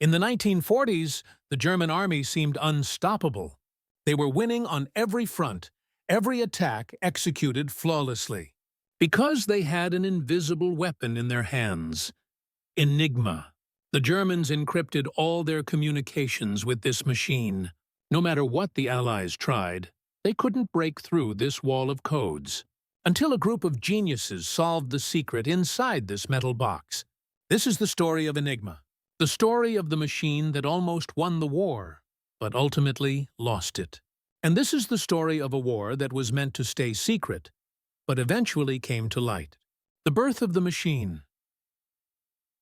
In the 1940s, the German army seemed unstoppable. They were winning on every front, every attack executed flawlessly. Because they had an invisible weapon in their hands, Enigma. The Germans encrypted all their communications with this machine. No matter what the Allies tried, they couldn't break through this wall of codes. Until a group of geniuses solved the secret inside this metal box. This is the story of Enigma. The story of the machine that almost won the war, but ultimately lost it. And this is the story of a war that was meant to stay secret, but eventually came to light. The birth of the machine.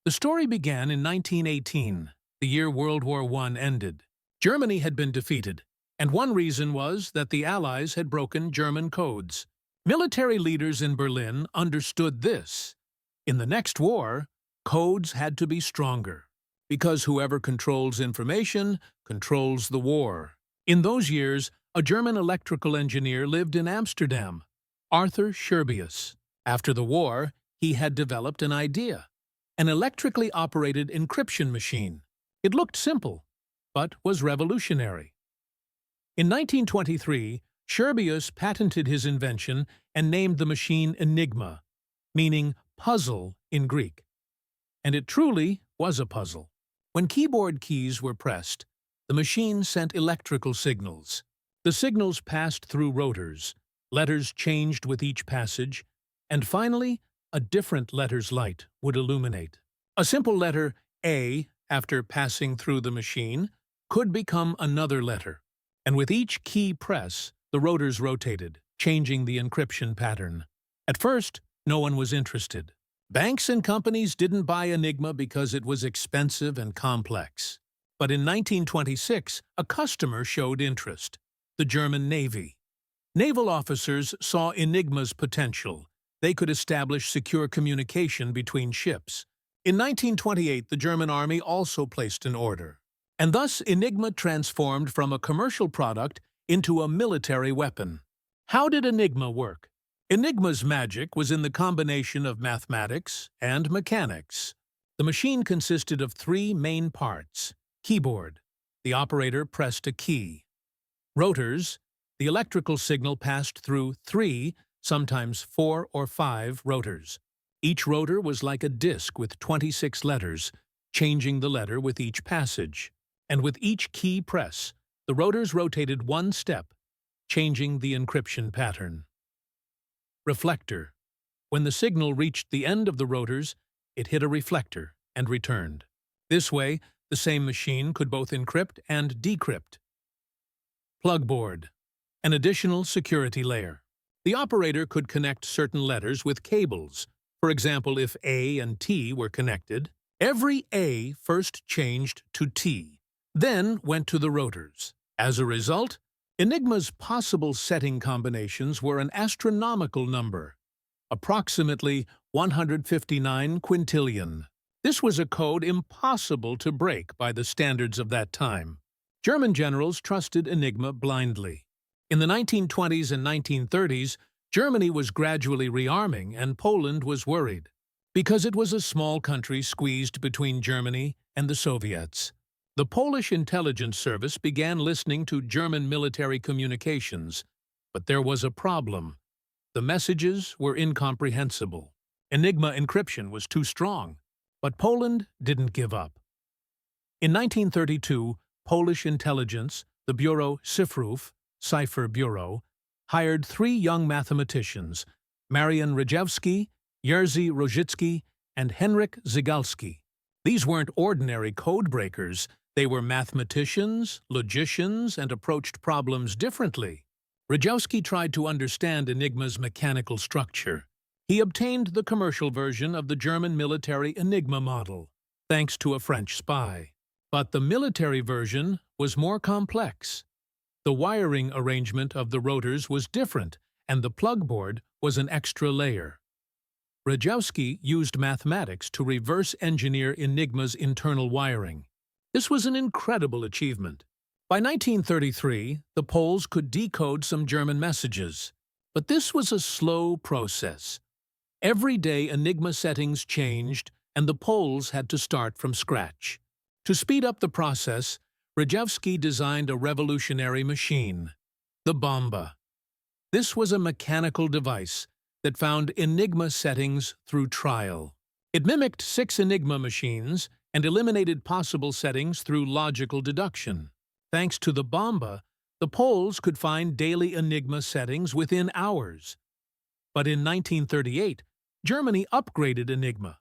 The story began in 1918, the year World War I ended. Germany had been defeated, and one reason was that the Allies had broken German codes. Military leaders in Berlin understood this. In the next war, codes had to be stronger, because whoever controls information controls the war. In those years, a German electrical engineer lived in Amsterdam, Arthur Scherbius. After the war, he had developed an idea. An electrically operated encryption machine. It looked simple, but was revolutionary. In 1923, Scherbius patented his invention and named the machine Enigma, meaning puzzle in Greek. And it truly was a puzzle. When keyboard keys were pressed, the machine sent electrical signals. The signals passed through rotors, letters changed with each passage, and finally, a different letter's light would illuminate. A simple letter A, after passing through the machine, could become another letter, and with each key press, the rotors rotated, changing the encryption pattern. At first, no one was interested. Banks and companies didn't buy Enigma because it was expensive and complex. But in 1926, a customer showed interest: the German Navy. Naval officers saw Enigma's potential. They could establish secure communication between ships. In 1928, the German Army also placed an order. And thus, Enigma transformed from a commercial product into a military weapon. How did Enigma work? Enigma's magic was in the combination of mathematics and mechanics. The machine consisted of three main parts: keyboard, the operator pressed a key; rotors, the electrical signal passed through three, sometimes 4 or 5 rotors. Each rotor was like a disc with 26 letters, changing the letter with each passage. And with each key press, the rotors rotated one step, changing the encryption pattern. Reflector. When the signal reached the end of the rotors, it hit a reflector and returned. This way, the same machine could both encrypt and decrypt. Plug board. An additional security layer. The operator could connect certain letters with cables. For example, if A and T were connected, every A first changed to T, then went to the rotors. As a result, Enigma's possible setting combinations were an astronomical number, approximately 159 quintillion. This was a code impossible to break by the standards of that time. German generals trusted Enigma blindly. In the 1920s and 1930s, Germany was gradually rearming and Poland was worried, because it was a small country squeezed between Germany and the Soviets. The Polish intelligence service began listening to German military communications, but there was a problem. The messages were incomprehensible. Enigma encryption was too strong, but Poland didn't give up. In 1932, Polish intelligence, the Bureau Cyfrów, Cipher Bureau, hired 3 young mathematicians, Marian Rejewski, Jerzy Rojicki, and Henryk Zygalski. These weren't ordinary code breakers. They were mathematicians, logicians, and approached problems differently. Rejewski tried to understand Enigma's mechanical structure. He obtained the commercial version of the German military Enigma model, thanks to a French spy. But the military version was more complex. The wiring arrangement of the rotors was different, and the plug board was an extra layer. Rejewski used mathematics to reverse engineer Enigma's internal wiring. This was an incredible achievement. By 1933, the Poles could decode some German messages. But this was a slow process. Every day Enigma settings changed, and the Poles had to start from scratch. To speed up the process, Rejewski designed a revolutionary machine, the Bomba. This was a mechanical device that found Enigma settings through trial. It mimicked 6 Enigma machines and eliminated possible settings through logical deduction. Thanks to the Bomba, the Poles could find daily Enigma settings within hours. But in 1938, Germany upgraded Enigma.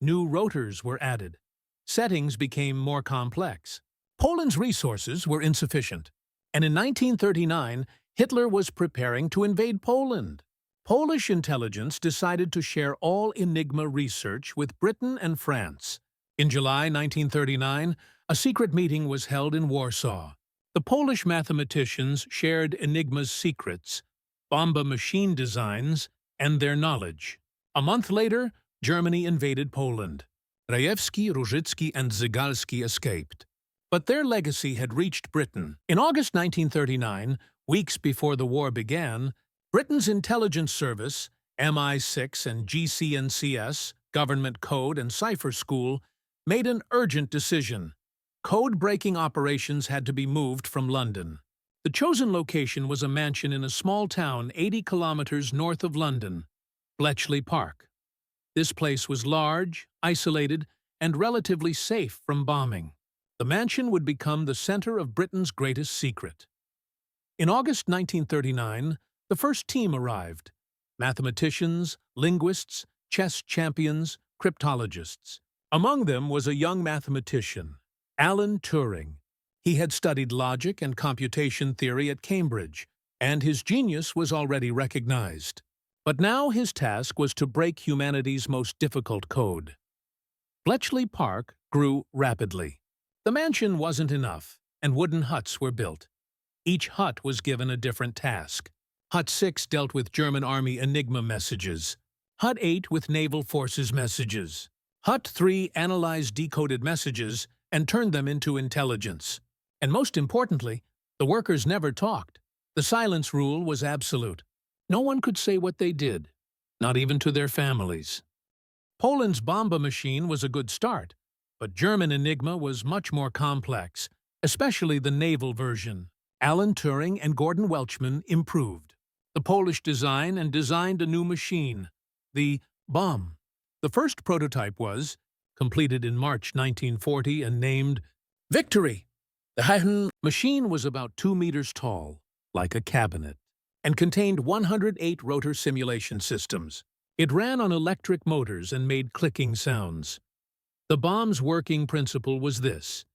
New rotors were added. Settings became more complex. Poland's resources were insufficient, and in 1939, Hitler was preparing to invade Poland. Polish intelligence decided to share all Enigma research with Britain and France. In July 1939, a secret meeting was held in Warsaw. The Polish mathematicians shared Enigma's secrets, Bomba machine designs, and their knowledge. A month later, Germany invaded Poland. Rejewski, Różycki, and Zygalski escaped. But their legacy had reached Britain. In August 1939, weeks before the war began, Britain's intelligence service, MI6 and GCNCS, Government Code and Cipher School, made an urgent decision. Code-breaking operations had to be moved from London. The chosen location was a mansion in a small town 80 kilometers north of London, Bletchley Park. This place was large, isolated, and relatively safe from bombing. The mansion would become the center of Britain's greatest secret. In August 1939, the first team arrived: mathematicians, linguists, chess champions, cryptologists. Among them was a young mathematician, Alan Turing. He had studied logic and computation theory at Cambridge, and his genius was already recognized. But now his task was to break humanity's most difficult code. Bletchley Park grew rapidly. The mansion wasn't enough, and wooden huts were built. Each hut was given a different task. Hut 6 dealt with German Army Enigma messages. Hut 8 with Naval Forces messages. Hut 3 analyzed decoded messages and turned them into intelligence. And most importantly, the workers never talked. The silence rule was absolute. No one could say what they did, not even to their families. Poland's Bomba machine was a good start, but German Enigma was much more complex, especially the naval version. Alan Turing and Gordon Welchman improved the Polish design and designed a new machine, the Bomb. The first prototype was completed in March 1940 and named Victory. The machine was about 2 meters tall, like a cabinet, and contained 108 rotor simulation systems. It ran on electric motors and made clicking sounds. The bomb's working principle was this: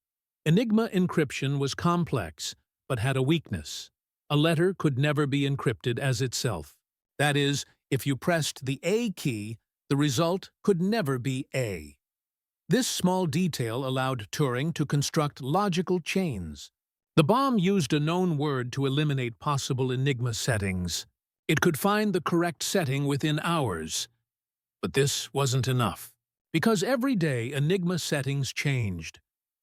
Enigma encryption was complex, but had a weakness. A letter could never be encrypted as itself. That is, if you pressed the A key, the result could never be A. This small detail allowed Turing to construct logical chains. The bomb used a known word to eliminate possible Enigma settings. It could find the correct setting within hours. But this wasn't enough, because every day Enigma settings changed.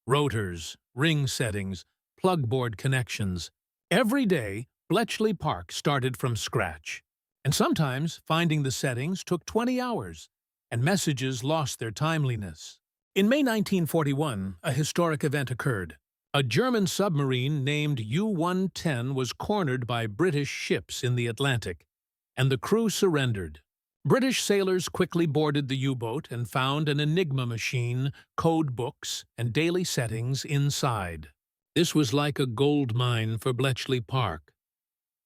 Rotors, ring settings, plugboard connections. Every day, Bletchley Park started from scratch. And sometimes finding the settings took 20 hours, and messages lost their timeliness. In May 1941, a historic event occurred. A German submarine named U-110 was cornered by British ships in the Atlantic, and the crew surrendered. British sailors quickly boarded the U-boat and found an Enigma machine, code books, and daily settings inside. This was like a gold mine for Bletchley Park.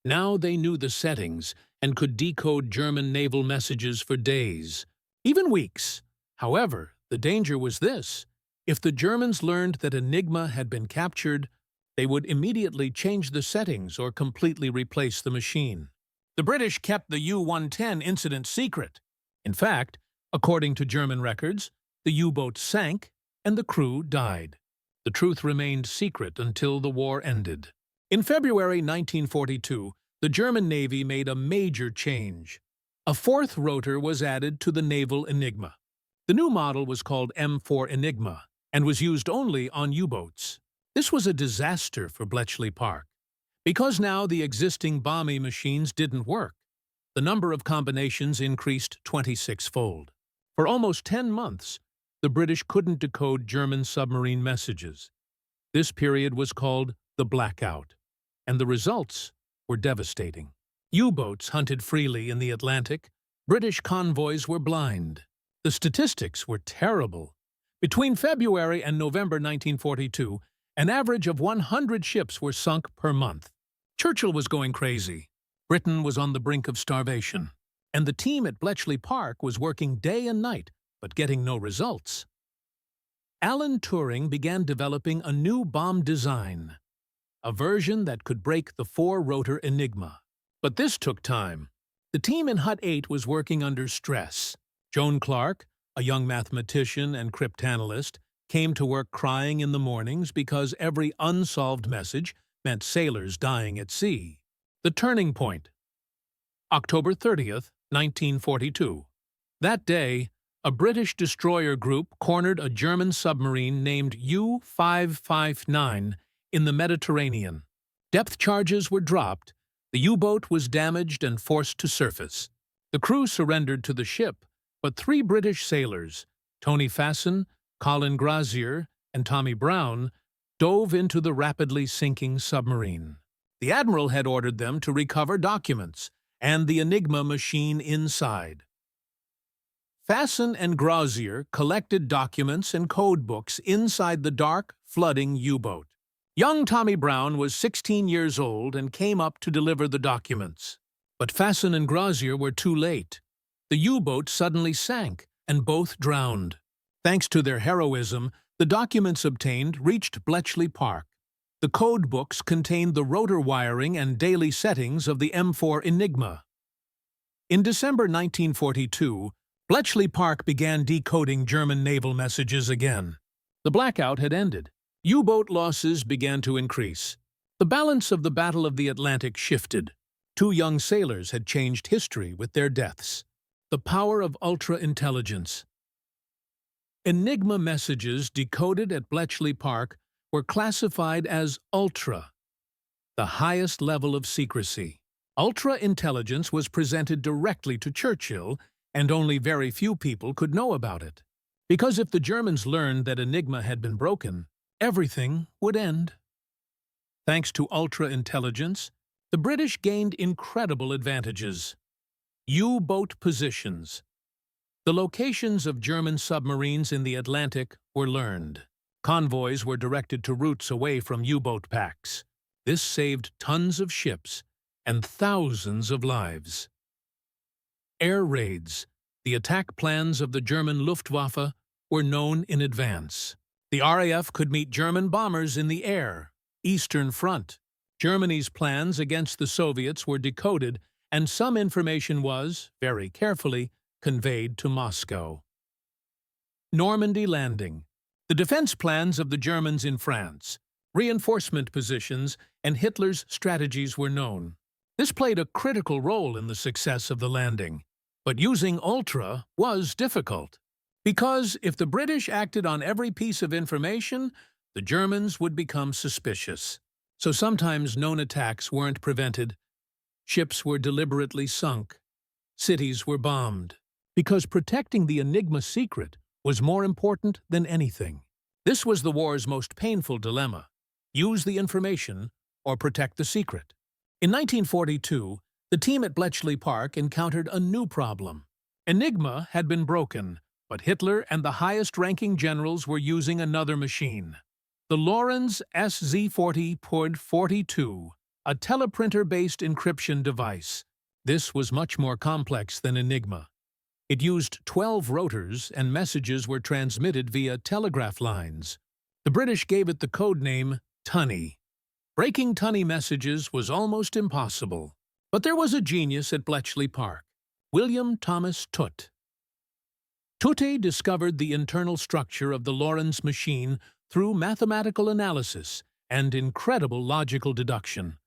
Now they knew the settings and could decode German naval messages for days, even weeks. However, the danger was this: if the Germans learned that Enigma had been captured, they would immediately change the settings or completely replace the machine. The British kept the U-110 incident secret. In fact, according to German records, the U-boat sank and the crew died. The truth remained secret until the war ended. In February 1942, the German Navy made a major change. A fourth rotor was added to the naval Enigma. The new model was called M4 Enigma and was used only on U-boats. This was a disaster for Bletchley Park. Because now the existing bombing machines didn't work, the number of combinations increased 26-fold. For almost 10 months, the British couldn't decode German submarine messages. This period was called the Blackout, and the results were devastating. U-boats hunted freely in the Atlantic. British convoys were blind. The statistics were terrible. Between February and November 1942, an average of 100 ships were sunk per month. Churchill was going crazy. Britain was on the brink of starvation. And the team at Bletchley Park was working day and night, but getting no results. Alan Turing began developing a new bomb design, a version that could break the four-rotor Enigma. But this took time. The team in Hut 8 was working under stress. Joan Clark, a young mathematician and cryptanalyst, came to work crying in the mornings because every unsolved message meant sailors dying at sea. The turning point. October 30th, 1942. That day, a British destroyer group cornered a German submarine named U-559 in the Mediterranean. Depth charges were dropped, the U-boat was damaged and forced to surface. The crew surrendered to the ship, but 3 British sailors, Tony Fasson, Colin Grazier, and Tommy Brown, dove into the rapidly sinking submarine. The admiral had ordered them to recover documents and the Enigma machine inside. Fasson and Grazier collected documents and code books inside the dark, flooding U-boat. Young Tommy Brown was 16 years old and came up to deliver the documents. But Fasson and Grazier were too late. The U-boat suddenly sank, and both drowned. Thanks to their heroism, the documents obtained reached Bletchley Park. The code books contained the rotor wiring and daily settings of the M4 Enigma. In December 1942, Bletchley Park began decoding German naval messages again. The blackout had ended. U-boat losses began to increase. The balance of the Battle of the Atlantic shifted. 2 young sailors had changed history with their deaths. The power of ultra-intelligence. Enigma messages decoded at Bletchley Park were classified as ultra, the highest level of secrecy. Ultra-intelligence was presented directly to Churchill, and only very few people could know about it. Because if the Germans learned that Enigma had been broken, everything would end. Thanks to ultra-intelligence, the British gained incredible advantages. U-boat positions. The locations of German submarines in the Atlantic were learned. Convoys were directed to routes away from U-boat packs. This saved tons of ships and thousands of lives. Air raids. The attack plans of the German Luftwaffe were known in advance. The RAF could meet German bombers in the air. Eastern Front. Germany's plans against the Soviets were decoded, and some information was, very carefully, conveyed to Moscow. Normandy landing. The defense plans of the Germans in France, reinforcement positions, and Hitler's strategies were known. This played a critical role in the success of the landing. But using ultra was difficult. Because if the British acted on every piece of information, the Germans would become suspicious. So sometimes known attacks weren't prevented. Ships were deliberately sunk. Cities were bombed. Because protecting the Enigma secret was more important than anything. This was the war's most painful dilemma: use the information or protect the secret. In 1942, the team at Bletchley Park encountered a new problem. Enigma had been broken, but Hitler and the highest-ranking generals were using another machine. The Lorenz SZ40.42, a teleprinter-based encryption device. This was much more complex than Enigma. It used 12 rotors, and messages were transmitted via telegraph lines. The British gave it the code name Tunny. Breaking Tunny messages was almost impossible. But there was a genius at Bletchley Park, William Thomas Tutte. Tutte discovered the internal structure of the Lorenz machine through mathematical analysis and incredible logical deduction,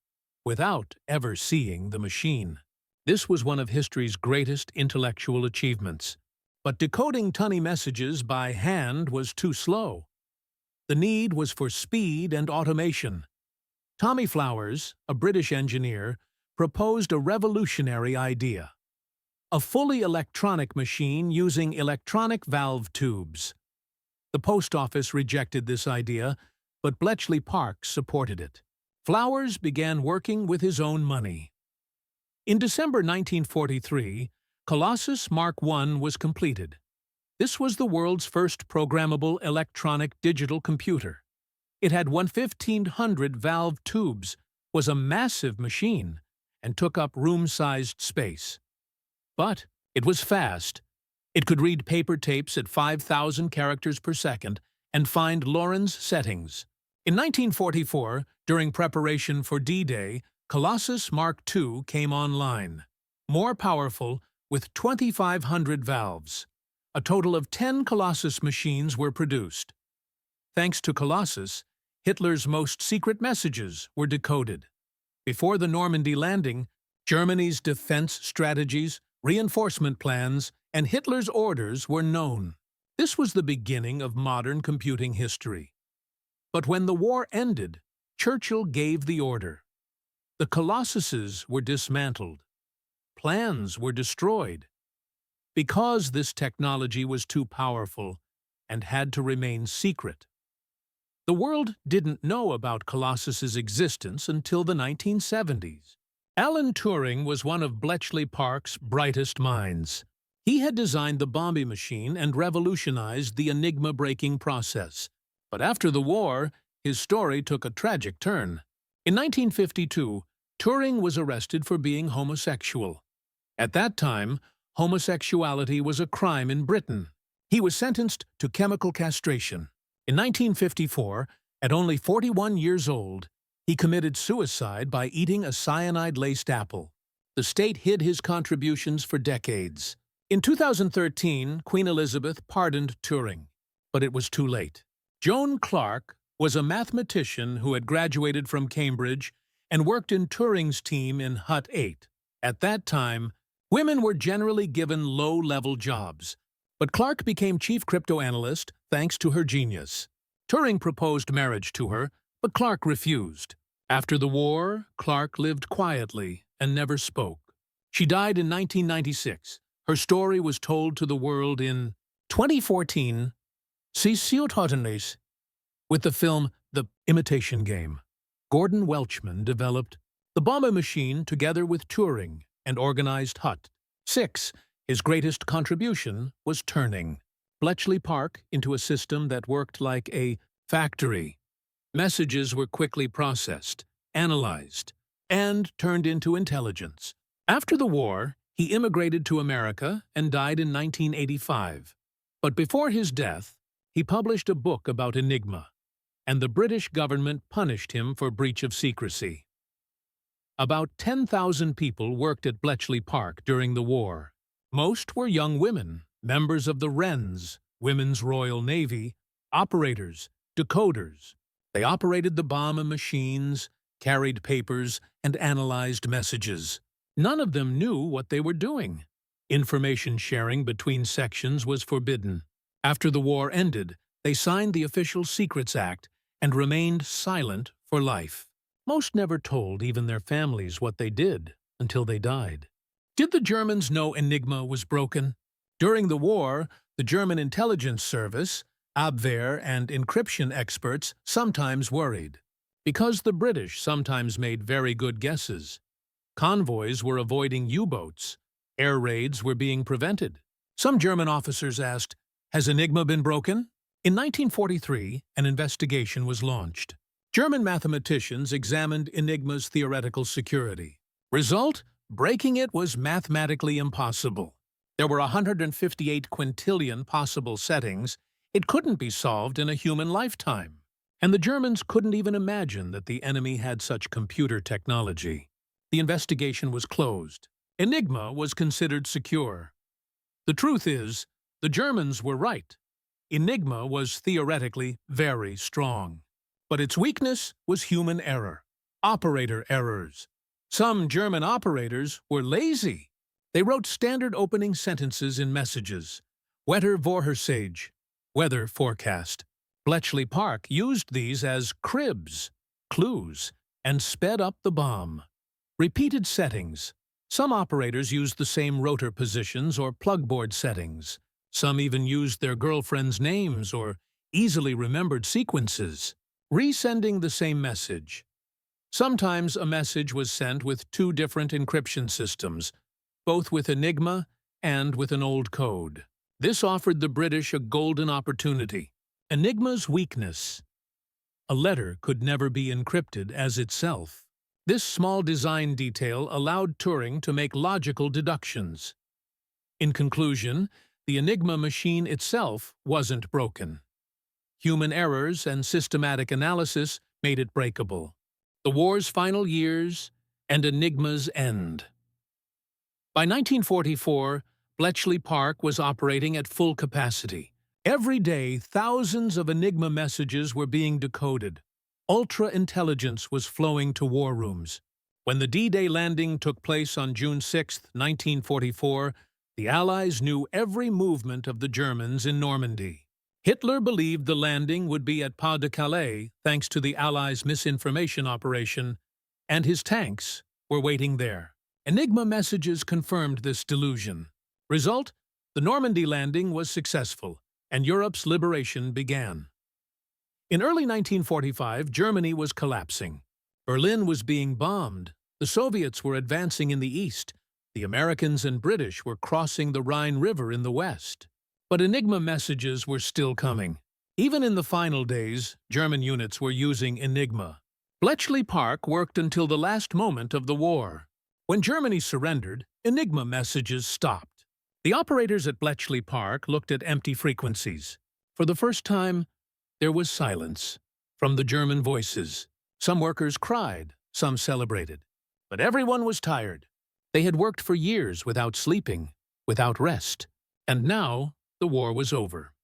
without ever seeing the machine. This was one of history's greatest intellectual achievements. But decoding Tunny messages by hand was too slow. The need was for speed and automation. Tommy Flowers, a British engineer, proposed a revolutionary idea: a fully electronic machine using electronic valve tubes. The post office rejected this idea, but Bletchley Park supported it. Flowers began working with his own money. In December 1943, Colossus Mark I was completed. This was the world's first programmable electronic digital computer. It had 1,500 valve tubes, was a massive machine, and took up room-sized space. But it was fast. It could read paper tapes at 5,000 characters per second and find Lorenz settings. In 1944, during preparation for D-Day, Colossus Mark II came online. More powerful, with 2,500 valves. A total of 10 Colossus machines were produced. Thanks to Colossus, Hitler's most secret messages were decoded. Before the Normandy landing, Germany's defense strategies, reinforcement plans, and Hitler's orders were known. This was the beginning of modern computing history. But when the war ended, Churchill gave the order. The Colossuses were dismantled. Plans were destroyed. Because this technology was too powerful and had to remain secret. The world didn't know about Colossus's existence until the 1970s. Alan Turing was one of Bletchley Park's brightest minds. He had designed the bombing machine and revolutionized the Enigma breaking process. But after the war, his story took a tragic turn. In 1952, Turing was arrested for being homosexual. At that time, homosexuality was a crime in Britain. He was sentenced to chemical castration. In 1954, at only 41 years old, he committed suicide by eating a cyanide-laced apple. The state hid his contributions for decades. In 2013, Queen Elizabeth pardoned Turing, but it was too late. Joan Clark was a mathematician who had graduated from Cambridge and worked in Turing's team in Hut 8. At that time, women were generally given low-level jobs, but Clark became chief crypto analyst thanks to her genius. Turing proposed marriage to her, but Clark refused. After the war, Clark lived quietly and never spoke. She died in 1996. Her story was told to the world in 2014, with the film The Imitation Game. Gordon Welchman developed the bombing machine together with Turing and organized Hut 6. His greatest contribution was turning Bletchley Park into a system that worked like a factory. Messages were quickly processed, analyzed, and turned into intelligence. After the war, he immigrated to America and died in 1985. But before his death, he published a book about Enigma, and the British government punished him for breach of secrecy. About 10,000 people worked at Bletchley Park during the war. Most were young women, members of the Wrens, Women's Royal Navy, operators, decoders. They operated the bomb machines, carried papers, and analyzed messages. None of them knew what they were doing. Information sharing between sections was forbidden. After the war ended, they signed the Official Secrets Act and remained silent for life. Most never told even their families what they did until they died. Did the Germans know Enigma was broken? During the war, the German intelligence service, Abwehr, and encryption experts sometimes worried, because the British sometimes made very good guesses. Convoys were avoiding U-boats. Air raids were being prevented. Some German officers asked, "Has Enigma been broken?" In 1943, an investigation was launched. German mathematicians examined Enigma's theoretical security. Result? Breaking it was mathematically impossible. There were 158 quintillion possible settings. It couldn't be solved in a human lifetime. And the Germans couldn't even imagine that the enemy had such computer technology. The investigation was closed. Enigma was considered secure. The truth is, the Germans were right. Enigma was theoretically very strong. But its weakness was human error, operator errors. Some German operators were lazy. They wrote standard opening sentences in messages. Wetter Vorhersage, weather forecast. Bletchley Park used these as cribs, clues, and sped up the bomb. Repeated settings. Some operators used the same rotor positions or plugboard settings. Some even used their girlfriends' names or easily remembered sequences, resending the same message. Sometimes a message was sent with two different encryption systems, both with Enigma and with an old code. This offered the British a golden opportunity. Enigma's weakness: a letter could never be encrypted as itself. This small design detail allowed Turing to make logical deductions. In conclusion, the Enigma machine itself wasn't broken. Human errors and systematic analysis made it breakable. The war's final years and Enigma's end. By 1944, Bletchley Park was operating at full capacity. Every day, thousands of Enigma messages were being decoded. Ultra-intelligence was flowing to war rooms. When the D-Day landing took place on June 6, 1944, the Allies knew every movement of the Germans in Normandy. Hitler believed the landing would be at Pas de Calais thanks to the Allies' misinformation operation, and his tanks were waiting there. Enigma messages confirmed this delusion. Result: the Normandy landing was successful, and Europe's liberation began. In early 1945, Germany was collapsing. Berlin was being bombed. The Soviets were advancing in the east. The Americans and British were crossing the Rhine River in the west. But Enigma messages were still coming. Even in the final days, German units were using Enigma. Bletchley Park worked until the last moment of the war. When Germany surrendered, Enigma messages stopped. The operators at Bletchley Park looked at empty frequencies. For the first time, there was silence from the German voices. Some workers cried, some celebrated. But everyone was tired. They had worked for years without sleeping, without rest. And now, the war was over.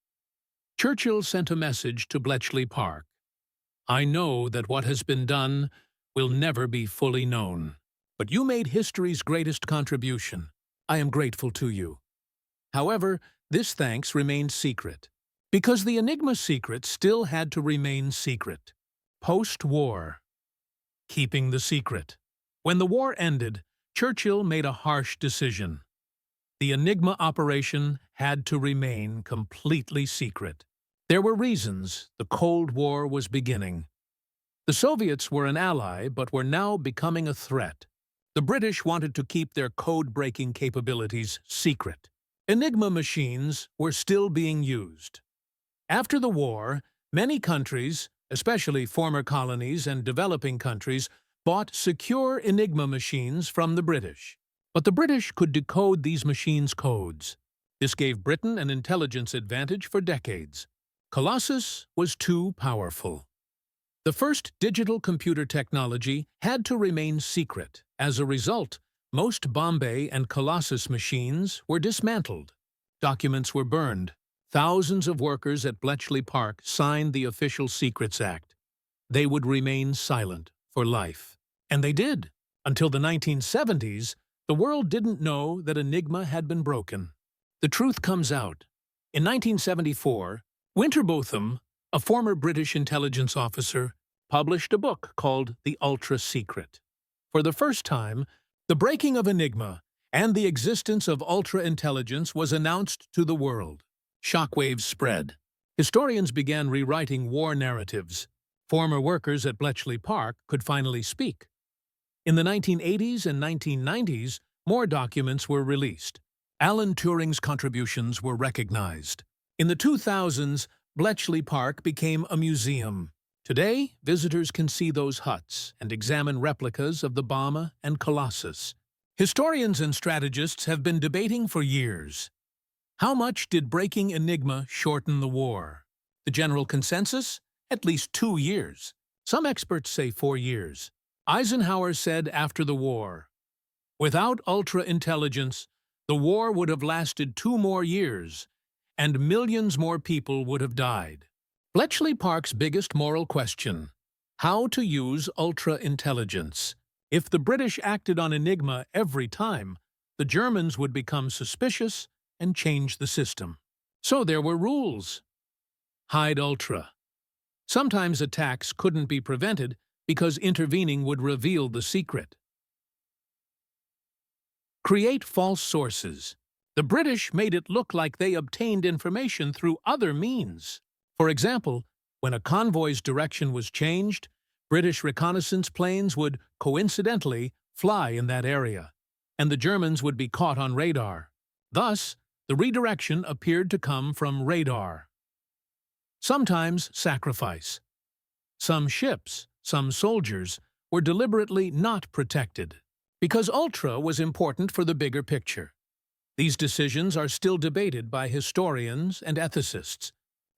Churchill sent a message to Bletchley Park. "I know that what has been done will never be fully known. But you made history's greatest contribution. I am grateful to you." However, this thanks remained secret, because the Enigma secret still had to remain secret. Post-war. Keeping the secret. When the war ended, Churchill made a harsh decision. The Enigma operation had to remain completely secret. There were reasons. The Cold War was beginning. The Soviets were an ally, but were now becoming a threat. The British wanted to keep their code-breaking capabilities secret. Enigma machines were still being used. After the war, many countries, especially former colonies and developing countries, bought secure Enigma machines from the British. But the British could decode these machines' codes. This gave Britain an intelligence advantage for decades. Colossus was too powerful. The first digital computer technology had to remain secret. As a result, most Bombay and Colossus machines were dismantled. Documents were burned. Thousands of workers at Bletchley Park signed the Official Secrets Act. They would remain silent for life. And they did. Until the 1970s, the world didn't know that Enigma had been broken. The truth comes out. In 1974, Winterbotham, a former British intelligence officer, published a book called The Ultra Secret. For the first time, the breaking of Enigma and the existence of ultra-intelligence was announced to the world. Shockwaves spread. Historians began rewriting war narratives. Former workers at Bletchley Park could finally speak. In the 1980s and 1990s, more documents were released. Alan Turing's contributions were recognized. In the 2000s, Bletchley Park became a museum. Today, visitors can see those huts and examine replicas of the bomb and Colossus. Historians and strategists have been debating for years. How much did breaking Enigma shorten the war? The general consensus? At least 2 years. Some experts say 4 years. Eisenhower said after the war, "Without ultra-intelligence, the war would have lasted 2 more years, and millions more people would have died." Bletchley Park's biggest moral question: how to use ultra-intelligence. If the British acted on Enigma every time, the Germans would become suspicious and change the system. So there were rules. Hide ultra. Sometimes attacks couldn't be prevented because intervening would reveal the secret. Create false sources. The British made it look like they obtained information through other means. For example, when a convoy's direction was changed, British reconnaissance planes would coincidentally fly in that area, and the Germans would be caught on radar. Thus, the redirection appeared to come from radar. Sometimes sacrifice. Some ships, some soldiers, were deliberately not protected, because ultra was important for the bigger picture. These decisions are still debated by historians and ethicists.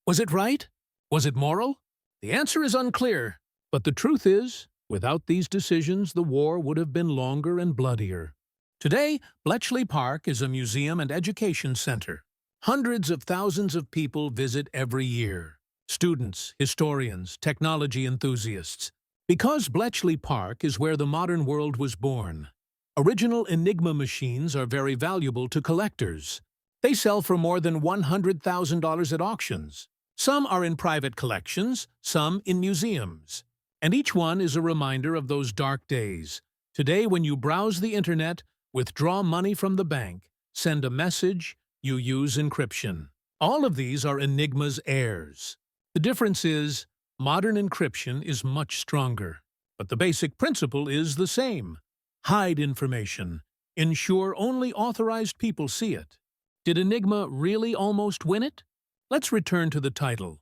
Was it right? Was it moral? The answer is unclear, but the truth is, without these decisions, the war would have been longer and bloodier. Today, Bletchley Park is a museum and education center. Hundreds of thousands of people visit every year. Students, historians, technology enthusiasts. Because Bletchley Park is where the modern world was born, original Enigma machines are very valuable to collectors. They sell for more than $100,000 at auctions. Some are in private collections, some in museums. And each one is a reminder of those dark days. Today, when you browse the internet, withdraw money from the bank, send a message, you use encryption. All of these are Enigma's heirs. The difference is, modern encryption is much stronger, but the basic principle is the same. Hide information. Ensure only authorized people see it. Did Enigma really almost win it? Let's return to the title.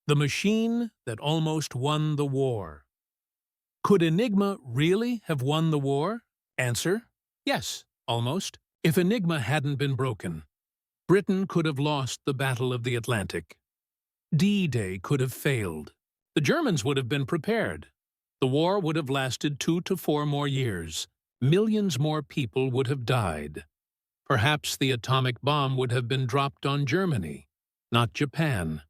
The Machine That Almost Won the War. Could Enigma really have won the war? Answer: yes, almost. If Enigma hadn't been broken, Britain could have lost the Battle of the Atlantic. D-Day could have failed. The Germans would have been prepared. The war would have lasted 2 to 4 more years. Millions more people would have died. Perhaps the atomic bomb would have been dropped on Germany, not Japan.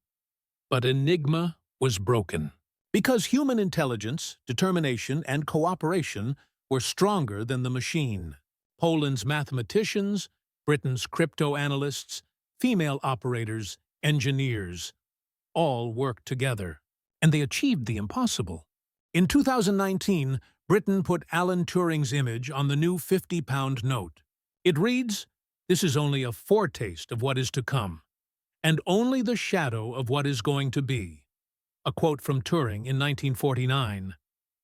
But Enigma was broken. Because human intelligence, determination, and cooperation were stronger than the machine. Poland's mathematicians, Britain's crypto analysts, female operators, engineers, all worked together. And they achieved the impossible. In 2019, Britain put Alan Turing's image on the new 50-pound note. It reads, "This is only a foretaste of what is to come, and only the shadow of what is going to be." A quote from Turing in 1949.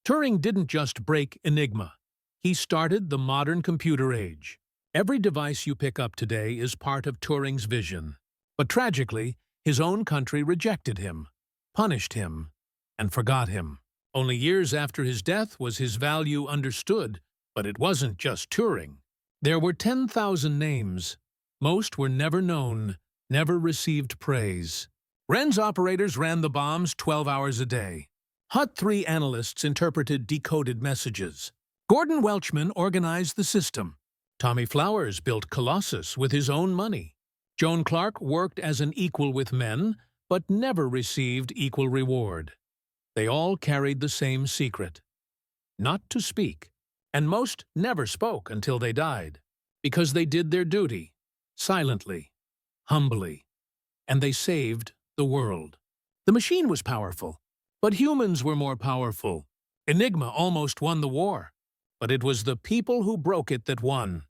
Turing didn't just break Enigma. He started the modern computer age. Every device you pick up today is part of Turing's vision. But tragically, his own country rejected him, punished him, and forgot him. Only years after his death was his value understood, but it wasn't just Turing. There were 10,000 names. Most were never known, never received praise. Ren's operators ran the bombs 12 hours a day. HUT-3 analysts interpreted decoded messages. Gordon Welchman organized the system. Tommy Flowers built Colossus with his own money. Joan Clark worked as an equal with men, but never received equal reward. They all carried the same secret: not to speak, and most never spoke until they died, because they did their duty, silently, humbly, and they saved the world. The machine was powerful, but humans were more powerful. Enigma almost won the war, but it was the people who broke it that won.